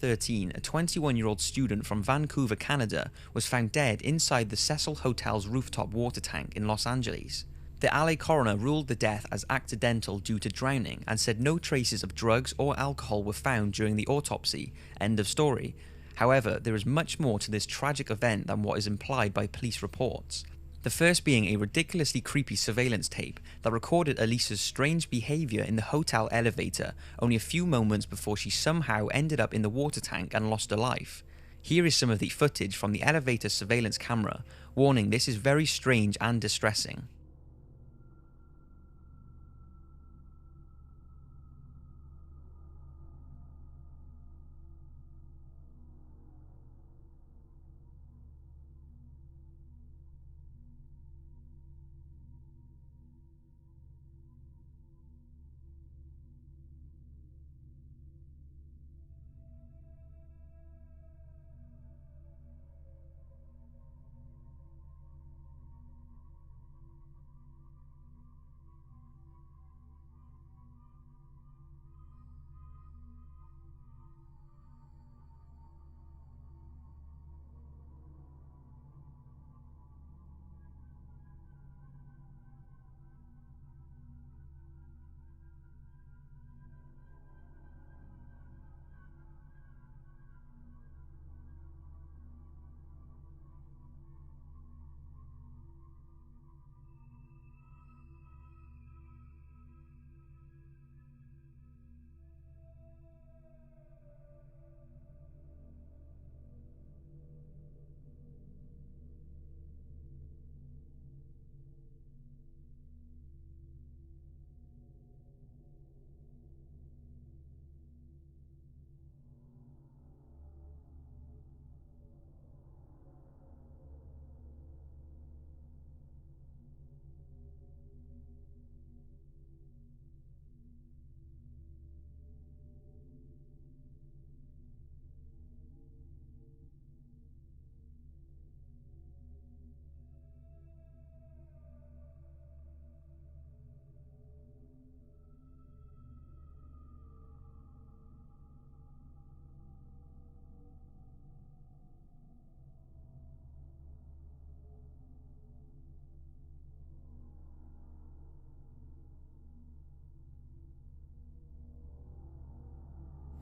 2013, a 21-year-old student from Vancouver, Canada, was found dead inside the Cecil Hotel's rooftop water tank in Los Angeles. The LA coroner ruled the death as accidental due to drowning and said no traces of drugs or alcohol were found during the autopsy. End of story. However, there is much more to this tragic event than what is implied by police reports. The first being a ridiculously creepy surveillance tape that recorded Elisa's strange behaviour in the hotel elevator only a few moments before she somehow ended up in the water tank and lost her life. Here is some of the footage from the elevator surveillance camera. Warning, this is very strange and distressing.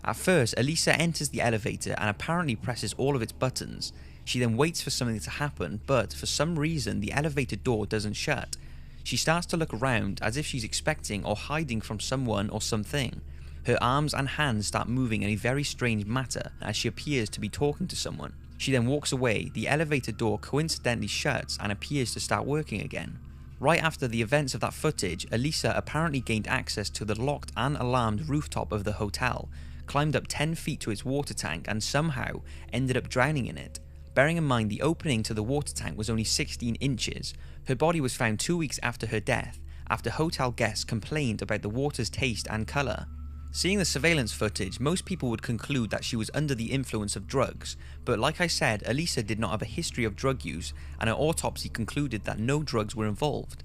At first, Elisa enters the elevator and apparently presses all of its buttons. She then waits for something to happen, but for some reason the elevator door doesn't shut. She starts to look around as if she's expecting or hiding from someone or something. Her arms and hands start moving in a very strange manner as she appears to be talking to someone. She then walks away, the elevator door coincidentally shuts and appears to start working again. Right after the events of that footage, Elisa apparently gained access to the locked and alarmed rooftop of the hotel, climbed up 10 feet to its water tank and somehow ended up drowning in it. Bearing in mind the opening to the water tank was only 16 inches, her body was found 2 weeks after her death, after hotel guests complained about the water's taste and colour. Seeing the surveillance footage, most people would conclude that she was under the influence of drugs, but like I said, Elisa did not have a history of drug use and her autopsy concluded that no drugs were involved.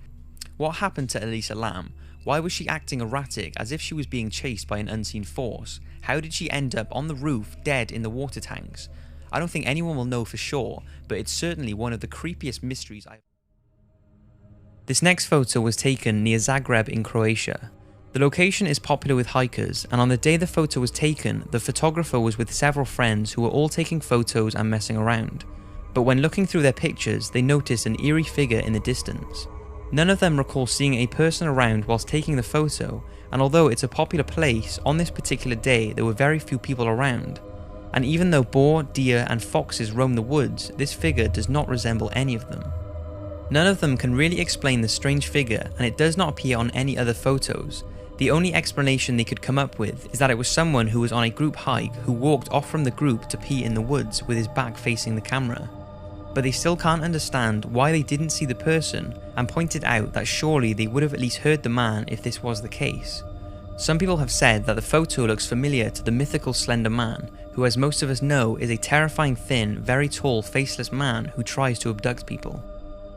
What happened to Elisa Lam? Why was she acting erratic as if she was being chased by an unseen force? How did she end up on the roof dead in the water tanks? I don't think anyone will know for sure, but it's certainly one of the creepiest mysteries I've... This next photo was taken near Zagreb in Croatia. The location is popular with hikers, and on the day the photo was taken, the photographer was with several friends who were all taking photos and messing around. But when looking through their pictures, they noticed an eerie figure in the distance. None of them recall seeing a person around whilst taking the photo, and although it's a popular place, on this particular day there were very few people around. And even though boar, deer and foxes roam the woods, this figure does not resemble any of them. None of them can really explain the strange figure, and it does not appear on any other photos. The only explanation they could come up with is that it was someone who was on a group hike who walked off from the group to pee in the woods with his back facing the camera. But they still can't understand why they didn't see the person and pointed out that surely they would have at least heard the man if this was the case. Some people have said that the photo looks familiar to the mythical Slender Man, who as most of us know is a terrifying thin, very tall, faceless man who tries to abduct people.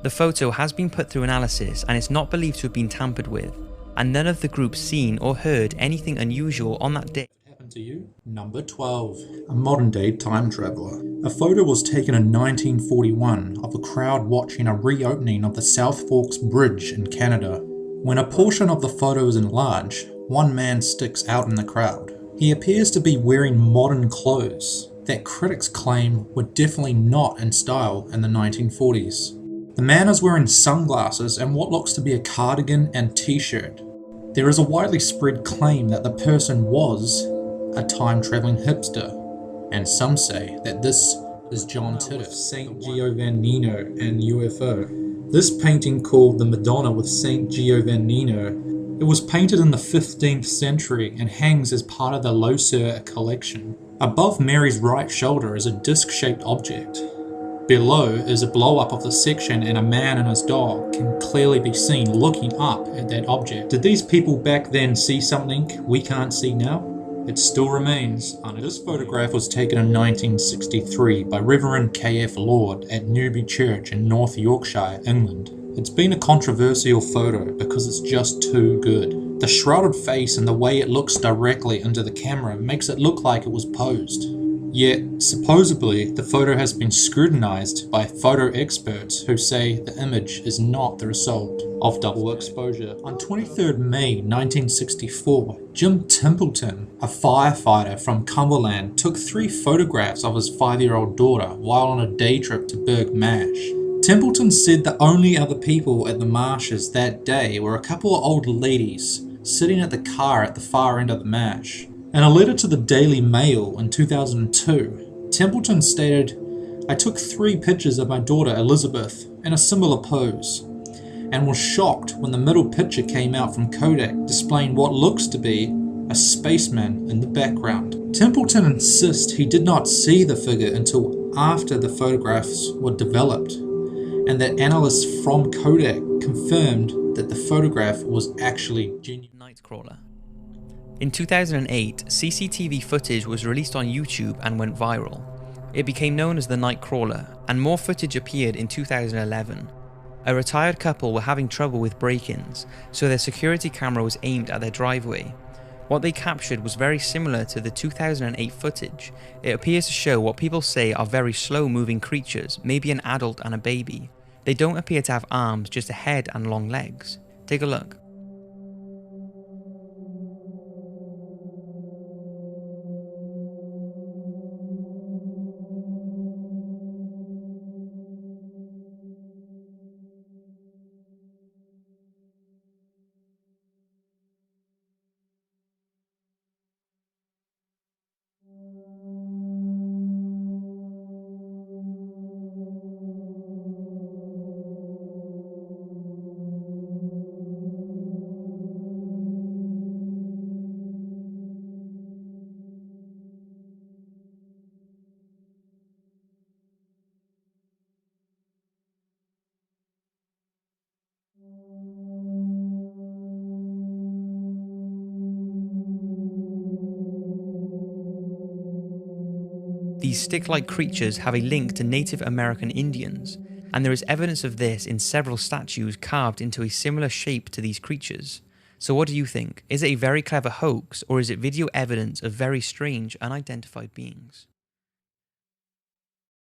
The photo has been put through analysis and is not believed to have been tampered with, and none of the group seen or heard anything unusual on that day. Happened to you. Number 12. A modern-day time traveler. A photo was taken in 1941 of a crowd watching a reopening of the South Forks Bridge in Canada. When a portion of the photo is enlarged, one man sticks out in the crowd. He appears to be wearing modern clothes that critics claim were definitely not in style in the 1940s. The man is wearing sunglasses and what looks to be a cardigan and t-shirt. There is a widely spread claim that the person was a time-traveling hipster, and some say that this is John Titor, Saint Giovannino and UFO. This painting, called the Madonna with Saint Giovannino, it was painted in the 15th century and hangs as part of the Loeser collection. Above Mary's right shoulder is a disc-shaped object. Below is a blow-up of the section, and a man and his dog can clearly be seen looking up at that object. Did these people back then see something we can't see now? It still remains unknown. This photograph was taken in 1963 by Reverend K.F. Lord at Newby Church in North Yorkshire, England. It's been a controversial photo because it's just too good. The shrouded face and the way it looks directly into the camera makes it look like it was posed. Yet, supposedly, the photo has been scrutinized by photo experts who say the image is not the result of double exposure. On 23rd May 1964, Jim Templeton, a firefighter from Cumberland, took 3 photographs of his 5-year-old daughter while on a day trip to Berg Marsh. Templeton said the only other people at the marshes that day were a couple of old ladies sitting at the car at the far end of the marsh. In a letter to the Daily Mail in 2002, Templeton stated, "I took 3 pictures of my daughter Elizabeth in a similar pose, and was shocked when the middle picture came out from Kodak displaying what looks to be a spaceman in the background." Templeton insists he did not see the figure until after the photographs were developed, and that analysts from Kodak confirmed that the photograph was actually genuine. Nightcrawler. In 2008, CCTV footage was released on YouTube and went viral. It became known as the Nightcrawler, and more footage appeared in 2011. A retired couple were having trouble with break-ins, so their security camera was aimed at their driveway. What they captured was very similar to the 2008 footage. It appears to show what people say are very slow-moving creatures, maybe an adult and a baby. They don't appear to have arms, just a head and long legs. Take a look. These stick-like creatures have a link to Native American Indians, and there is evidence of this in several statues carved into a similar shape to these creatures. So what do you think? Is it a very clever hoax, or is it video evidence of very strange, unidentified beings?